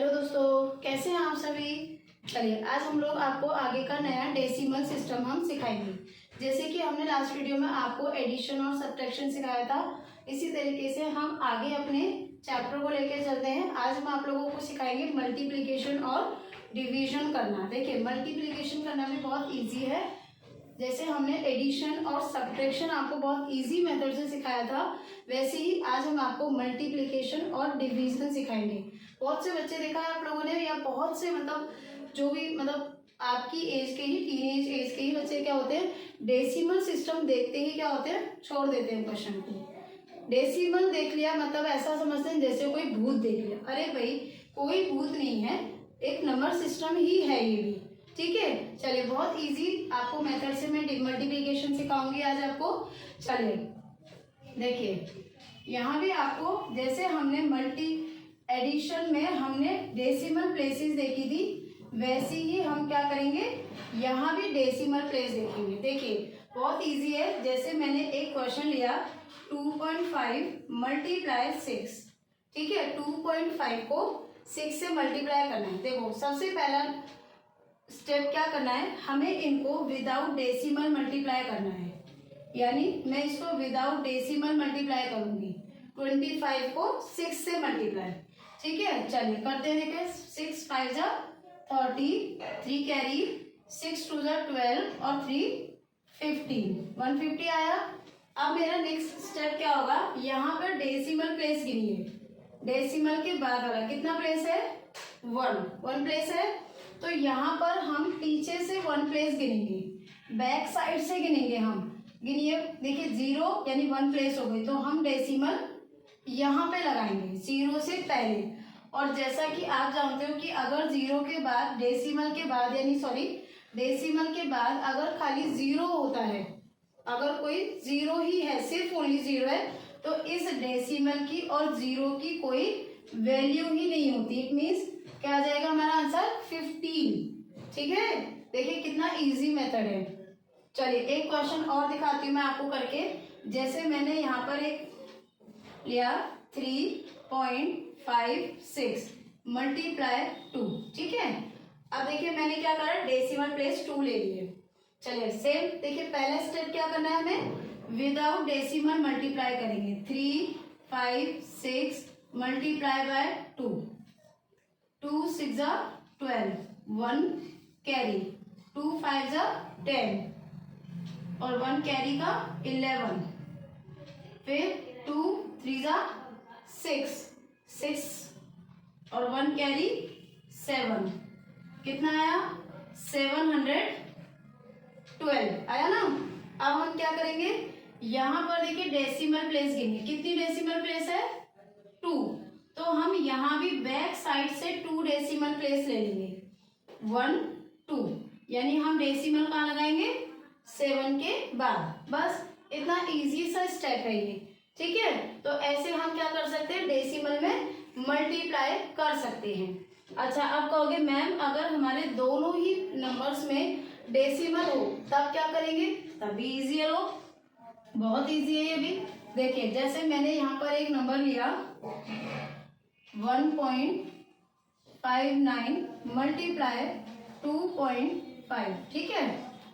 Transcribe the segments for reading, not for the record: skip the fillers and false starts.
Hello दोस्तों, कैसे हैं आप सभी। चलिए आज हम लोग आपको आगे का नया डेसिमल सिस्टम हम सिखाएंगे। जैसे कि हमने लास्ट वीडियो में आपको एडिशन और सब्ट्रैक्शन सिखाया था, इसी तरीके से हम आगे अपने चैप्टर को लेकर चलते हैं। आज हम आप लोगों को सिखाएंगे मल्टीप्लिकेशन और डिवीजन करना। देखिए मल्टीप्लिकेशन करना भी बहुत ईजी है। जैसे हमने एडिशन और सब्ट्रैक्शन आपको बहुत इजी मेथड से सिखाया था, वैसे ही आज हम आपको मल्टीप्लिकेशन और डिवीजन सिखाएंगे। बहुत से बच्चे देखा है आप लोगों ने, या बहुत से जो भी आपकी एज के ही टीनेज एज के ही बच्चे क्या होते हैं, डेसिमल सिस्टम देखते ही क्या होते हैं, छोड़ देते हैं क्वेश्चन को। डेसिमल देख लिया मतलब ऐसा समझते हैं जैसे कोई भूत देख लिया। अरे भाई कोई भूत नहीं है, एक नंबर सिस्टम ही है ये भी। ठीक है, चलिए बहुत इजी आपको मेथड से मैं मल्टीप्लिकेशन सिखाऊंगी आज आपको। चलिए देखिए यहाँ भी आपको, जैसे हमने एडिशन में हमने डेसिमल प्लेसेस देखी थी, वैसे ही हम क्या करेंगे, यहाँ भी डेसिमल प्लेस देखेंगे। देखिए बहुत इजी है। जैसे मैंने एक क्वेश्चन लिया 2.5 मल्टीप्लाई 6। ठीक है, 2.5 को 6 से मल्टीप्लाई करना है। देखो सबसे पहला स्टेप क्या करना है, हमें इनको विदाउट डेसिमल मल्टीप्लाई करना है। यानी मैं इसको विदाउट डेसिमल मल्टीप्लाई करूंगी, 25 को 6 से मल्टीप्लाई। ठीक है, चलिए करते हैं। देखिए 6 5 जा 30, 3 कैरी, 6 2 जा 12 और 3 15, 150 आया। अब मेरा नेक्स्ट स्टेप क्या होगा, यहाँ पर डेसिमल प्लेस गिनिए। डेसिमल के बाद वाला कितना प्लेस है, 1 प्लेस है। तो यहाँ पर हम पीछे से 1 प्लेस गिनेंगे, बैक साइड से गिनेंगे हम। गिनिए, देखिए 0 यानी 1 प्लेस हो गई, तो हम डेसिमल यहाँ पे लगाएंगे 0 से पहले। और जैसा कि आप जानते हो कि अगर 0 के बाद डेसिमल के बाद डेसिमल के बाद अगर खाली 0 होता है, अगर कोई 0 ही है, सिर्फ ओनली 0 है, तो इस डेसिमल की और 0 की कोई वैल्यू ही नहीं होती। इट मीन्स क्या आ जाएगा हमारा आंसर 15। ठीक है, देखिए कितना इजी मेथड है। चलिए एक क्वेश्चन और दिखाती हूँ मैं आपको करके। जैसे मैंने यहाँ पर एक लिया 3.56 मल्टीप्लाई 2। ठीक है, अब देखिए मैंने क्या करा, डेसिमल प्लेस 2 ले लिए। चलिए सेम देखिए, पहला स्टेप क्या करना है, हमें विदाउट डेसिमल मल्टीप्लाई करेंगे। 3 5 6 मल्टीप्लाई बाय 2, 2 6 जा 12, 1 कैरी, 2 5 जा 10 और 1 कैरी का 11, फिर 2 3 जा 6 6 और 1 कैरी 7। कितना आया, 712 आया ना। अब हम क्या करेंगे, यहाँ पर देखिए डेसिमल प्लेस गिनिए, कितनी डेसिमल प्लेस है, 2। तो हम यहाँ भी बैक साइड से 2 डेसिमल प्लेस ले लेंगे, 1 2, यानी हम डेसिमल कहाँ लगाएंगे, 7 के बाद। बस इतना इजी सा स्टेप है ये। ठीक है, तो ऐसे हम क्या कर सकते हैं, डेसिमल में मल्टीप्लाई कर सकते हैं। अच्छा अब कहोगे मैम अगर हमारे दोनों ही नंबर्स में डेसिमल हो तब क्या करेंगे, तब भी इजी है लोग, बहुत इजी है ये भी। देखिए जैसे मैंने यहाँ पर एक नंबर लिया 1.59 मल्टीप्लाई 2.5। ठीक है,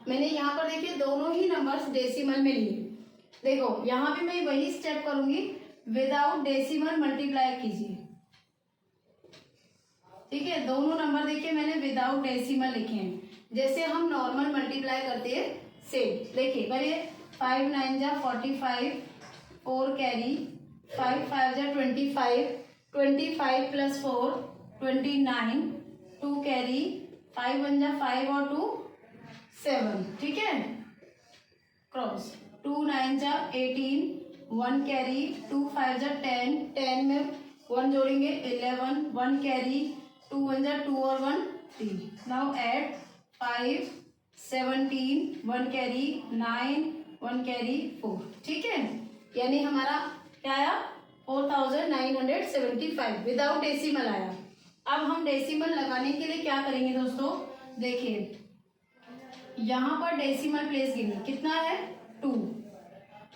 मैंने यहाँ पर देखिए दोनों ही नंबर्स डेसिमल में लिए। देखो यहाँ भी मैं वही स्टेप करूंगी, विदाउट डेसिमल मल्टीप्लाई कीजिए। ठीक है, दोनों नंबर देखिए मैंने विदाउट डेसिमल लिखे हैं, जैसे हम नॉर्मल मल्टीप्लाई करते हैं सेम। देखिए करिए, 5 9 जा 45, 4 कैरी, 5 5 जा 25, 25 प्लस 4 29, 2 कैरी, 5 1 जा 5 और 2 7। ठीक है, क्रॉस 2 9 जा 18, 1 कैरी, 2 5 जा 10, 10 में 1 जोड़ेंगे 11, 1 कैरी, 2 1 जा 2 और 1 3। Now add 5 17, 1 carry 9, 1 carry 4। ठीक है, यानी हमारा क्या आया, 4975 विदाउट डेसिमल आया। अब हम डेसिमल लगाने के लिए क्या करेंगे दोस्तों, देखिए यहाँ पर डेसिमल प्लेस गिनिए, कितना है 2,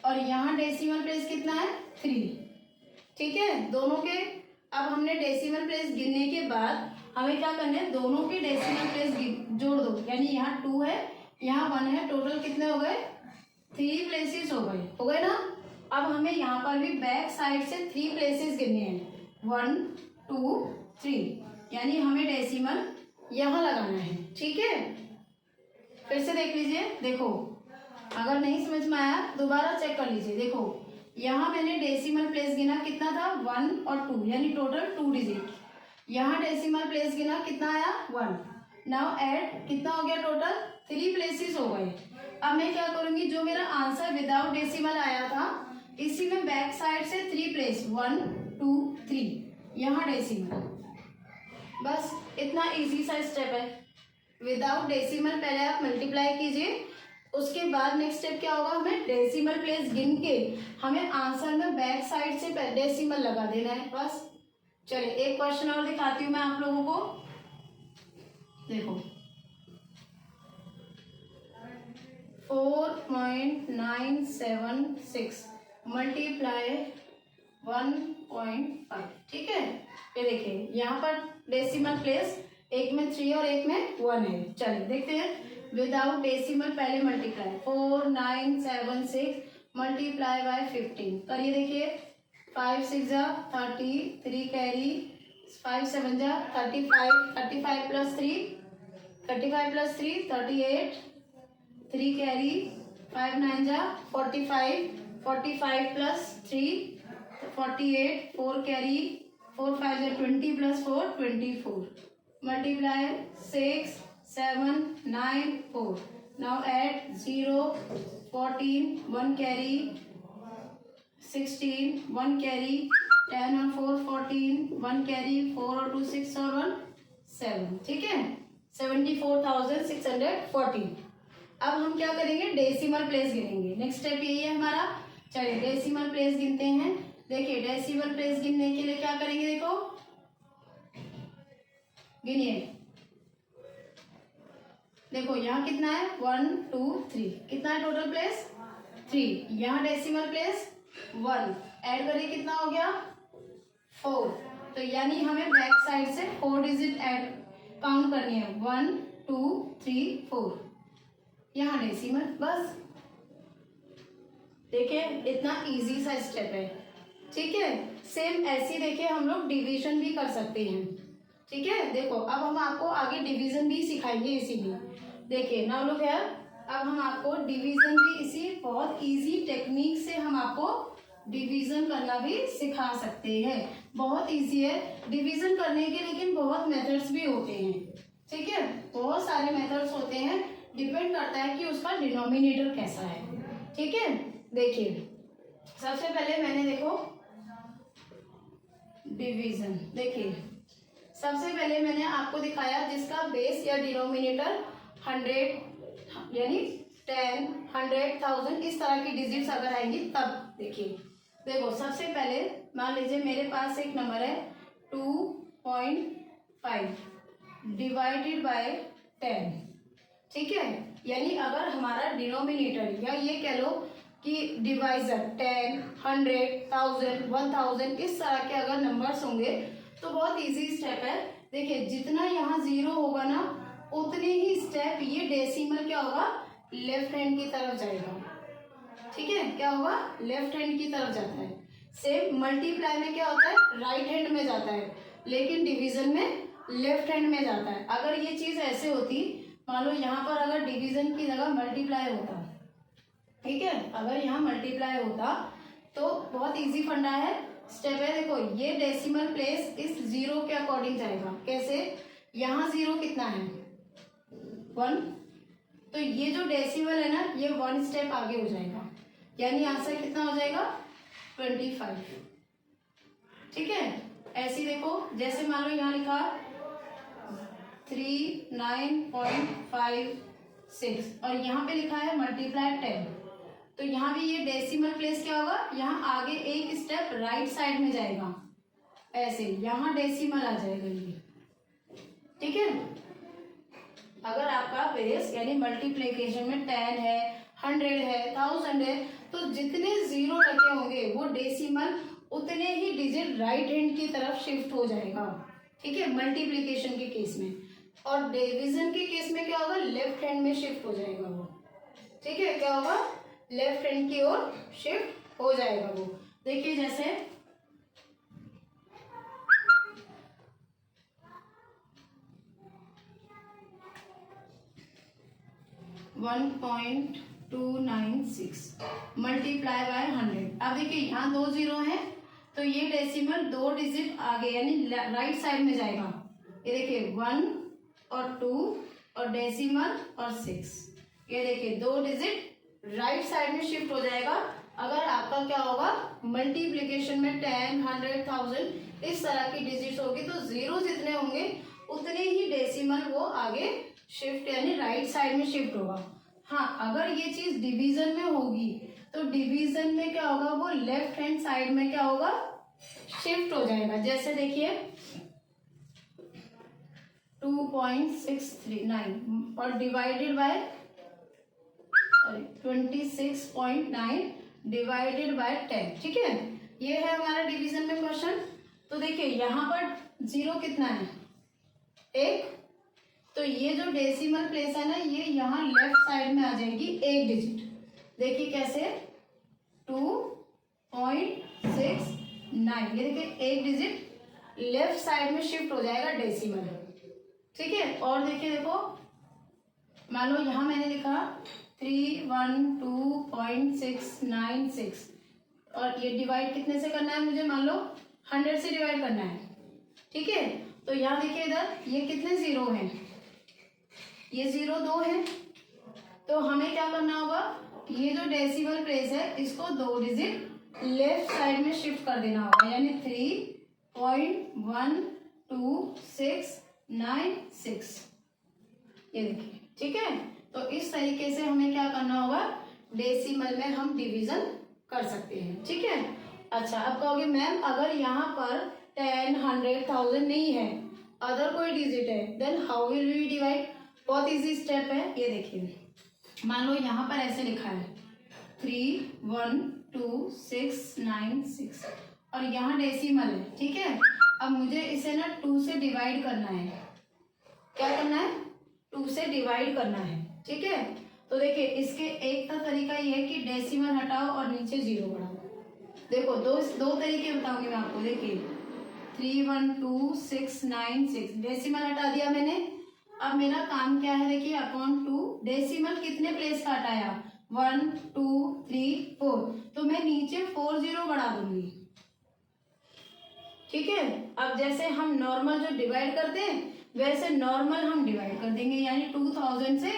और यहाँ डेसिमल प्लेस कितना है 3। ठीक है, दोनों के अब हमने डेसिमल प्लेस गिनने के बाद हमें क्या करना है, दोनों के डेसिमल प्लेस जोड़ दो, यानी यहाँ 2 है यहाँ 1 है, टोटल कितने हो गए, 3 प्लेसेस हो गए ना। अब हमें यहाँ पर भी बैक साइड से 3 प्लेसेस गिनने हैं, 1 2 3, यानी हमें डेसिमल यहाँ लगाना है। ठीक है, फिर से देख लीजिए, देखो अगर नहीं समझ में आया दोबारा चेक कर लीजिए। देखो यहाँ मैंने डेसिमल प्लेस गिना, कितना था 1 और 2, यानी टोटल 2 डिजिट। यहाँ डेसिमल प्लेस गिना, कितना आया 1। नाउ ऐड, कितना हो गया टोटल, 3 प्लेसेस हो गए। अब मैं क्या करूंगी, जो मेरा आंसर विदाउट डेसिमल आया था इसी में बैक साइड से 3 प्लेस, 1 2 3, यहाँ डेसिमल। बस इतना इजी सा स्टेप है। विदाउट डेसिमल पहले आप मल्टीप्लाई कीजिए, उसके बाद नेक्स्ट स्टेप क्या होगा, हमें डेसिमल प्लेस गिन के हमें आंसर में बैक साइड से डेसिमल लगा देना है बस। चलिए एक क्वेश्चन और दिखाती हूँ मैं आप लोगों को। देखो 4.976 मल्टीप्लाई 1.5, ठीक है। ये देखिए यहाँ पर डेसिमल प्लेस एक में 3 और एक में 1 है। चलिए देखते हैं विदाउट डेसिमल, पहले मल्टीप्लाई 4976 मल्टीप्लाई बाय 15 करिए। देखिए 5 6 जा 30, 3 कैरी, 5 7 जा 35, 35 प्लस 3 38, 3 कैरी, 5 9 जा 45, 45 प्लस 3 48, 4 कैरी, 4 5 जा 20 plus 4 24 multiply 6 7 9 4। Now add 0 14 1 carry, 16 1 carry, 10 और 4 14 1 कैरी, 4 और 2 6 और 1 7, ठीक है 74,614। अब हम क्या करेंगे, डेसिमल प्लेस गिनेंगे। नेक्स्ट स्टेप यही है हमारा। चलिए डेसिमल प्लेस गिनते हैं। देखिए डेसिमल प्लेस गिनने के लिए क्या करेंगे, देखो गिनिए। देखो यहाँ कितना है 1 2 3, कितना है टोटल प्लेस 3। यहाँ डेसिमल प्लेस 1, ऐड करिए कितना हो गया 4। तो यानी हमें बैक साइड से 4 डिजिट ऐड काउंट करनी है, 1 2 3 4। यहाँ डेसिमल, बस देखिए इतना इजी सा स्टेप है, ठीक है। सेम ऐसे देखिए हम लोग डिवीजन भी कर सकते हैं, ठीक है। देखो अब हम आपको आगे डिवीजन भी सिखाएंगे, इसीलिए देखिए नाउ लुक हियर। अब हम आपको डिवीजन भी इसी बहुत इजी टेक्निक से हम आपको डिवीजन करना भी सिखा सकते हैं। बहुत इजी है डिवीजन करने के, लेकिन बहुत मेथड्स भी होते हैं, ठीक है। बहुत सारे मेथड्स होते हैं, डिपेंड करता है कि उसका डिनोमिनेटर कैसा है, ठीक है। देखिए सबसे पहले मैंने देखो डिवीजन, देखिए सबसे पहले मैंने आपको दिखाया जिसका बेस या डिनोमिनेटर 100 यानी 10 100 1000 इस तरह की डिजिट्स अगर आएंगी तब। देखिए देखो सबसे पहले मान लीजिए मेरे पास एक नंबर है 2.5 डिवाइडेड बाय 10, ठीक है। यानी अगर हमारा डिनोमिनेटर या ये कह लो कि डिवाइजर 10 100 1000 1000 इस तरह के अगर नंबर्स होंगे तो बहुत इजी स्टेप है। देखिए जितना यहाँ 0 होगा ना उतने ही स्टेप ये डेसिमल क्या होगा, लेफ्ट हैंड की तरफ जाएगा, ठीक है। क्या होगा, लेफ्ट हैंड की तरफ जाता है। सेम मल्टीप्लाई में क्या होता है, राइट हैंड में जाता है, लेकिन डिवीजन में लेफ्ट हैंड में जाता है। अगर ये चीज ऐसे होती, मान लो यहाँ पर अगर डिवीजन की जगह मल्टीप्लाई होता, ठीक है, अगर यहाँ मल्टीप्लाई होता तो बहुत इजी फंडा है, स्टेप है। देखो ये डेसिमल प्लेस इस 0 के अकॉर्डिंग जाएगा। कैसे, यहाँ 0 कितना है 1, तो ये जो डेसिमल है ना ये 1 स्टेप आगे हो जाएगा, यानी आंसर कितना हो जाएगा 25, ठीक है। ऐसे देखो जैसे मान लो यहाँ लिखा 39.56 और यहाँ पे लिखा है मल्टीप्लाई 10, तो यहाँ भी ये डेसिमल प्लेस क्या होगा, यहाँ आगे एक स्टेप राइट साइड में जाएगा, ऐसे यहाँ डेसिमल आ जाएगा ये, ठीक है। अगर आपका बेस यानी मल्टीप्लिकेशन में 10 है 100 है 1000 है तो जितने 0 लगे होंगे वो डेसिमल उतने ही डिजिट राइट हैंड की तरफ शिफ्ट हो जाएगा, ठीक है, मल्टीप्लीकेशन के केस में। और डिवीजन के केस में क्या होगा, लेफ्ट हैंड में शिफ्ट हो जाएगा वो, ठीक है, क्या होगा, लेफ्ट हैंड की ओर शिफ्ट हो जाएगा वो। देखिए जैसे 1.296 मल्टीप्लाई बाय 100। अब देखिए यहाँ 2 जीरो है तो ये डेसिमल 2 डिजिट आगे यानी राइट साइड में जाएगा। ये देखिए 1 और 2 और डेसिमल और 6, ये देखिए 2 डिजिट राइट साइड में शिफ्ट हो जाएगा। अगर आपका क्या होगा, मल्टीप्लीकेशन में 10, 100, 1000 इस तरह की डिजिट्स होगी तो जीरो जितने होंगे उतने ही डेसिमल वो आगे शिफ्ट यानी राइट साइड में शिफ्ट होगा। हाँ, अगर ये चीज डिवीजन में होगी तो डिवीजन में क्या होगा, वो लेफ्ट हैंड साइड में क्या होगा, शिफ्ट हो जाएगा। जैसे देखिए 2.639 और डिवाइडेड बाय 26.9 डिवाइडेड बाय 10, ठीक है, ये है हमारा डिवीजन में क्वेश्चन। तो देखिए यहाँ पर जीरो कितना है, 1, तो ये जो डेसिमल प्लेस है ना ये यहाँ लेफ्ट साइड में आ जाएगी 1 डिजिट। देखिए कैसे 2.69, ये देखिए 1 डिजिट लेफ्ट साइड में शिफ्ट हो जाएगा डेसिमल, ठीक है। और देखिए देखो मान लो यहाँ मैंने लिखा 312.696 और ये डिवाइड कितने से करना है मुझे, मान लो 100 से डिवाइड करना है, ठीक है। तो यहाँ देखिए इधर ये कितने जीरो हैं, ये 0 2 है, तो हमें क्या करना होगा, ये जो डेसिमल प्लेस है इसको 2 डिजिट लेफ्ट साइड में शिफ्ट कर देना होगा यानी 3.12696, ये देखिए, ठीक है। तो इस तरीके से हमें क्या करना होगा, डेसिमल में हम डिवीजन कर सकते हैं, ठीक है। अच्छा, अब कहोगे मैम अगर यहाँ पर 10, 100, 1000 नहीं है, अदर कोई डिजिट है, then how will we divide. बहुत इजी स्टेप है, ये देखिए मान लो यहाँ पर ऐसे लिखा है 312.696 और यहाँ डेसिमल है, ठीक है। अब मुझे इसे ना 2 से डिवाइड करना है, क्या करना है, 2 से डिवाइड करना है, ठीक है। तो देखिए इसके एक का तरीका ये है कि डेसिमल हटाओ और नीचे जीरो बढ़ाओ। देखो दो तरीके बताऊंगी मैं आपको। देखिए 312.696 डेसिमल हटा दिया मैंने। अब मेरा काम क्या है, देखिए अपॉन 2, डेसिमल कितने प्लेस का हटाया, 1 2 3 4, तो मैं नीचे 4 जीरो बढ़ा दूंगी, ठीक है। अब जैसे हम नॉर्मल जो डिवाइड करते हैं वैसे नॉर्मल हम डिवाइड कर देंगे यानी 2000 से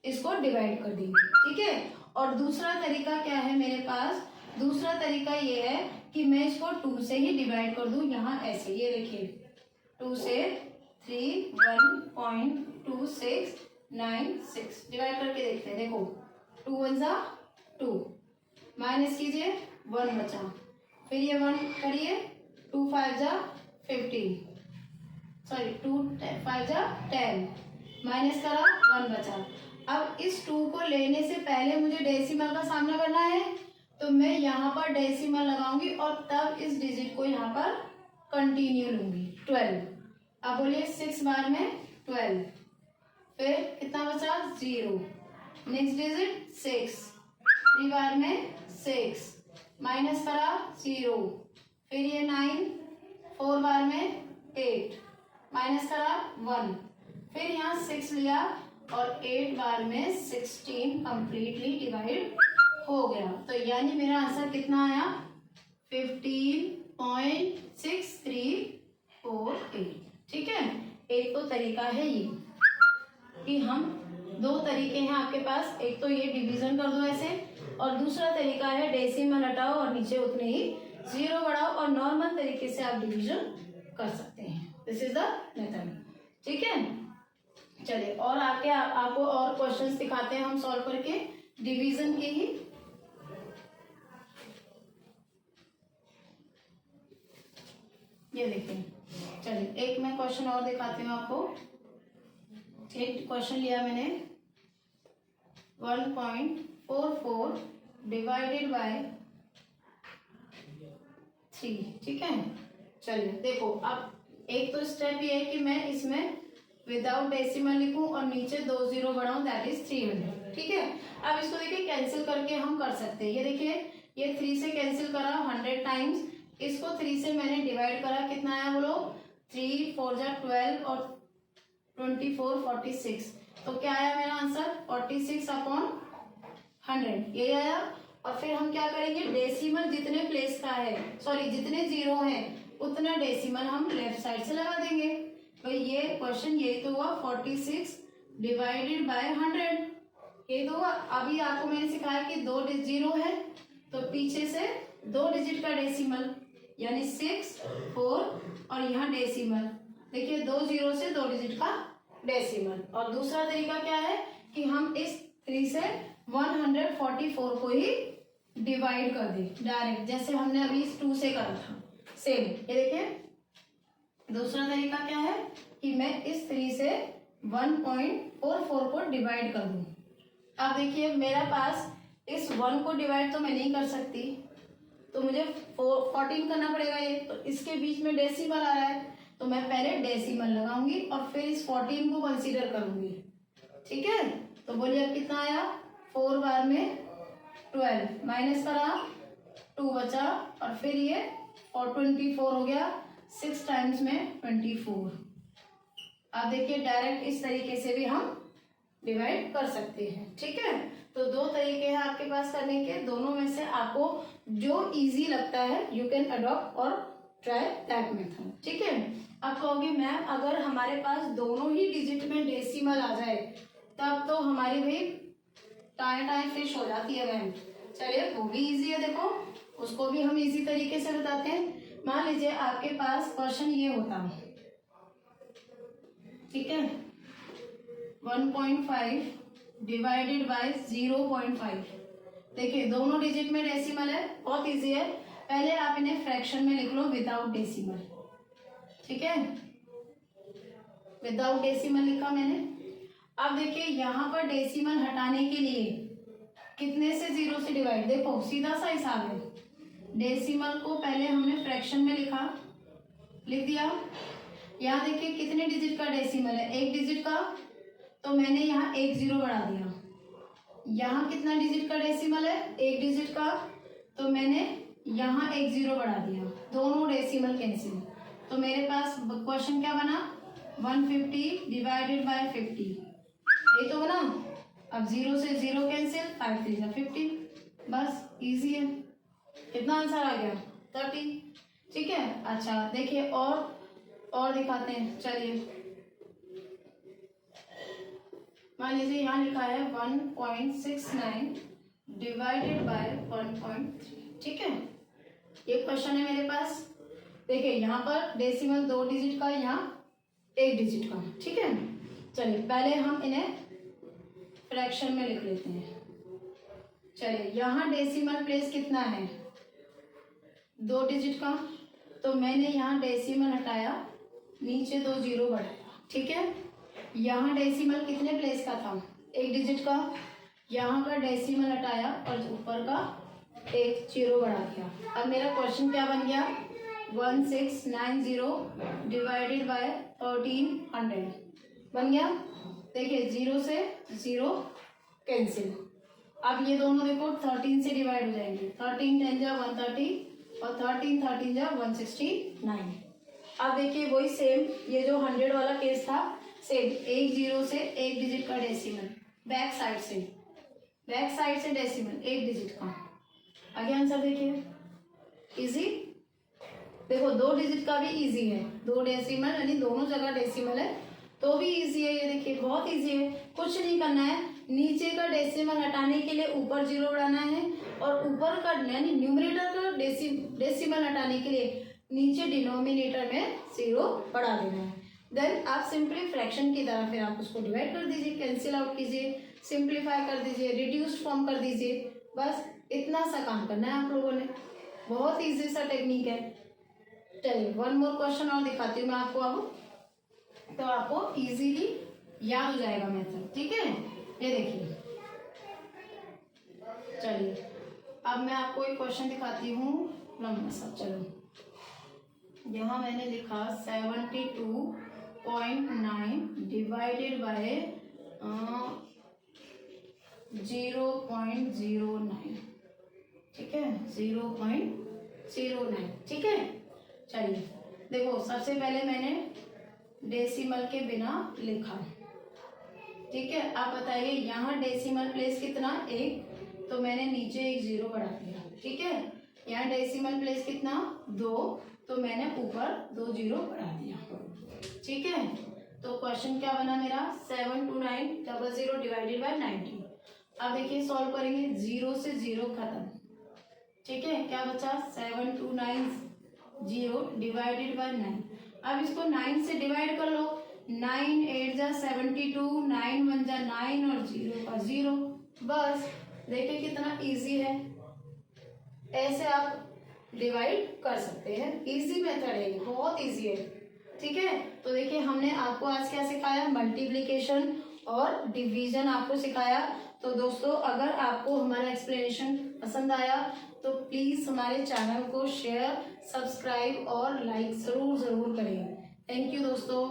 इसको डिवाइड कर देंगे, ठीक है। और दूसरा तरीका क्या है मेरे पास, दूसरा तरीका ये है कि मैं इसको 2 से ही डिवाइड कर दूं, यहाँ ऐसे, ये देखिए 2 से 1.2696 डिवाइड करके देखते हैं। देखो 2 1 जा 2, माइनस कीजिए 1 बचा, फिर ये 1 करिए, 2 5 जा 15, सॉरी 2 5 जा 10, माइनस करा 1 बचा। अब इस 2 को लेने से पहले मुझे डेसिमल का सामना करना है तो मैं यहाँ पर डेसिमल लगाऊंगी और तब इस डिजिट को यहाँ पर कंटिन्यू लूंगी 12। अब बोलिए 6 बार में 12, फिर कितना बचा 0, नेक्स्ट डिजिट 6, 3 बार में 6, माइनस करा 0, फिर ये 9, 4 बार में 8, माइनस करा 1, फिर यहाँ 6 लिया और 8 बार में 16 कंप्लीटली डिवाइड हो गया। तो यानी मेरा आंसर कितना आया, 15.6348, ठीक है। एक तो तरीका है ये कि हम 2 तरीके हैं आपके पास, एक तो ये डिवीजन कर दो ऐसे और दूसरा तरीका है डेसिमल हटाओ और नीचे उतने ही जीरो बढ़ाओ और नॉर्मल तरीके से आप डिवीजन कर सकते हैं। दिस इज द मेथड, ठीक है। चलिए और आके आपको और क्वेश्चंस दिखाते हैं हम सॉल्व करके डिवीजन के ही। ये देखिए, चलिए एक मैं क्वेश्चन और दिखाती हूँ आपको। एक क्वेश्चन लिया मैंने 1.44 डिवाइडेड बाय 3। ठीक है, चलिए देखो अब एक तो स्टेप ये है कि मैं इसमें विदाउट डेसिमल लिखूं और नीचे 2 0 बढ़ाऊं, दैट इज 300। ठीक है, अब इसको देखिए कैंसिल करके हम कर सकते हैं। ये देखिए ये 3 से कैंसिल करा 100 टाइम्स, इसको 3 से मैंने डिवाइड करा, कितना आया बोलो, 3 4 जा 12 और 24 46। तो क्या आया मेरा आंसर 46/100 ये आया। और फिर हम क्या करेंगे, डेसिमल जितने प्लेस का है, सॉरी जितने जीरो हैं उतना डेसिमल हम लेफ्ट साइड से लगा देंगे। तो ये क्वेश्चन यही तो हुआ 46 डिवाइडेड बाय 100, ये तो हुआ। अभी आपको मैंने सिखाया कि 2 जीरो है तो पीछे से 2 डिजिट का डेसिमल, यानी 6 4 और यहाँ डेसिमल, देखिए 2 जीरो से 2 डिजिट का डेसिमल। और दूसरा तरीका क्या है कि हम इस 3 से 144 को ही डिवाइड कर दें डायरेक्ट, जैसे हमने अभी इस 2 से करा था सेम। ये देखिए दूसरा तरीका क्या है कि मैं इस 3 से 1.44 को डिवाइड कर दूं। अब देखिए मेरा पास इस 1 को डिवाइड तो मैं नहीं कर सकती, तो मुझे 14 करना पड़ेगा। ये तो इसके बीच में डेसिमल आ रहा है, तो मैं पहले डेसिमल लगाऊंगी और फिर इस 14 को कंसीडर करूंगी। ठीक है, तो बोलिए अब कितना आया, 4 बार में 12 माइनस करा 2 बचा और फिर ये और 24 हो गया, 6 टाइम्स में 24। अब देखिए डायरेक्ट इस तरीके से भी हम डिवाइड कर सकते हैं। ठीक है, तो 2 तरीके हैं आपके पास करने के, दोनों में से आपको जो इजी लगता है यू कैन अडॉप्ट और ट्राई दैट मेथड। ठीक है, अब कहोगे मैम अगर हमारे पास दोनों ही डिजिट में डेसिमल आ जाए तब तो हमारी भाई टाइम फिश हो जाती है मैम। चलिए वो भी इजी है, देखो उसको भी हम इजी तरीके से बताते हैं। मान लीजिए आपके पास क्वेश्चन ये होता है, ठीक है, 1.5 डिवाइडेड बाय 0.5। देखिए दोनों डिजिट में डेसिमल है, बहुत इजी है। पहले आप इन्हें फ्रैक्शन में लिख लो विदाउट डेसिमल। ठीक है, विदाउट डेसिमल लिखा मैंने। अब देखिए यहाँ पर डेसिमल हटाने के लिए कितने से 0 से डिवाइड, देखो सीधा सा हिसाब है। डेसिमल को पहले हमने फ्रैक्शन में लिखा, लिख दिया। यहाँ देखिए कितने डिजिट का डेसिमल है, 1 डिजिट का, तो मैंने यहाँ 1 0 बढ़ा दिया। यहाँ कितना डिजिट का डेसिमल है, 1 डिजिट का, तो मैंने यहाँ 1 0 बढ़ा दिया, दोनों डेसिमल कैंसिल। तो मेरे पास क्वेश्चन क्या बना, 150 डिवाइडेड बाय 50, ये तो बना। अब 0 से 0 कैंसिल, 5 3 जा 50, बस इजी है। कितना आंसर आ गया, 30। ठीक है, अच्छा देखिए और दिखाते हैं। चलिए मान लीजिए यहाँ लिखा है 1.69 डिवाइडेड बाय 1.3। ठीक है, ये क्वेश्चन है मेरे पास। देखिए यहाँ पर डेसिमल 2 डिजिट का, यहाँ 1 डिजिट का। ठीक है, चलिए पहले हम इन्हें फ्रैक्शन में लिख लेते हैं। चलिए यहाँ डेसिमल प्लेस कितना है, 2 डिजिट का, तो मैंने यहाँ डेसिमल हटाया, नीचे 2 0 बढ़ाया। ठीक है, यहाँ डेसिमल कितने प्लेस का था, 1 डिजिट का, यहाँ का डेसिमल हटाया और ऊपर का 1 0 बढ़ा दिया। अब मेरा क्वेश्चन क्या बन गया, 1690 डिवाइडेड बाय 1300 बन गया। देखिए 0 से 0 कैंसिल। अब ये दोनों देखो 13 से डिवाइड हो जाएंगे, 13 10 जा 130 और 13 13 जा 169। अब देखिए वही सेम, ये जो 100 वाला केस था सेम, 1 0 से 1 डिजिट का डेसिमल, बैक साइड से डेसिमल 1 डिजिट का। आगे आंसर देखिए, इजी। देखो 2 डिजिट का भी इजी है, 2 डेसिमल यानी दोनों जगह डेसिमल है तो भी इजी है। ये देखिए बहुत इजी है, कुछ नहीं करना है, नीचे का डेसिमल हटाने के लिए ऊपर 0 बढ़ाना है और ऊपर का यानी न्यूमरेटर का डेसिमल हटाने के लिए नीचे डिनोमिनेटर में 0 बढ़ा देना है। देन आप सिंपली फ्रैक्शन की तरह फिर आप उसको डिवाइड कर दीजिए, कैंसिल आउट कीजिए, सिंप्लीफाई कर दीजिए, रिड्यूस्ड फॉर्म कर दीजिए, बस इतना सा काम करना है आप लोगों ने। बहुत इजी सा टेक्निक है। चलिए 1 मोर क्वेश्चन और दिखाती हूँ मैं आपको अब, तो आपको इजीली याद हो जाएगा मेथड। ठीक है, ये देखिए। चलिए अब मैं आपको एक क्वेश्चन दिखाती हूँ लंबा सा। चलो यहाँ मैंने लिखा 72.9 डिवाइडेड बाय 0.09, ठीक है, 0.09, ठीक है। चलिए देखो, सबसे पहले मैंने डेसिमल के बिना लिखा, ठीक है। आप बताइए यहाँ डेसिमल प्लेस कितना, 1, तो मैंने नीचे एक 0 बढ़ा दिया, ठीक है। यहाँ डेसिमल प्लेस कितना, 2, तो मैंने ऊपर 2 0 बढ़ा दिया, ठीक है। तो क्वेश्चन क्या बना मेरा, 72900 डिवाइडेड बाय 90। अब देखिए सॉल्व करेंगे, 0 से 0 खत्म, ठीक है। क्या बचा, 7290 डिवाइडेड बाय 9। अब इसको 9 से डिवाइड कर लो, 9 8 जा 72, 9 1 जा 9 और 0 का 0। बस देखिए कितना इजी है, ऐसे आप डिवाइड कर सकते हैं। इजी मेथड है, बहुत इजी है, ठीक है। तो देखिए हमने आपको आज क्या सिखाया, मल्टीप्लिकेशन और डिवीजन आपको सिखाया। तो दोस्तों अगर आपको हमारा एक्सप्लेनेशन पसंद आया तो प्लीज हमारे चैनल को शेयर, सब्सक्राइब और लाइक जरूर करें। थैंक यू दोस्तों।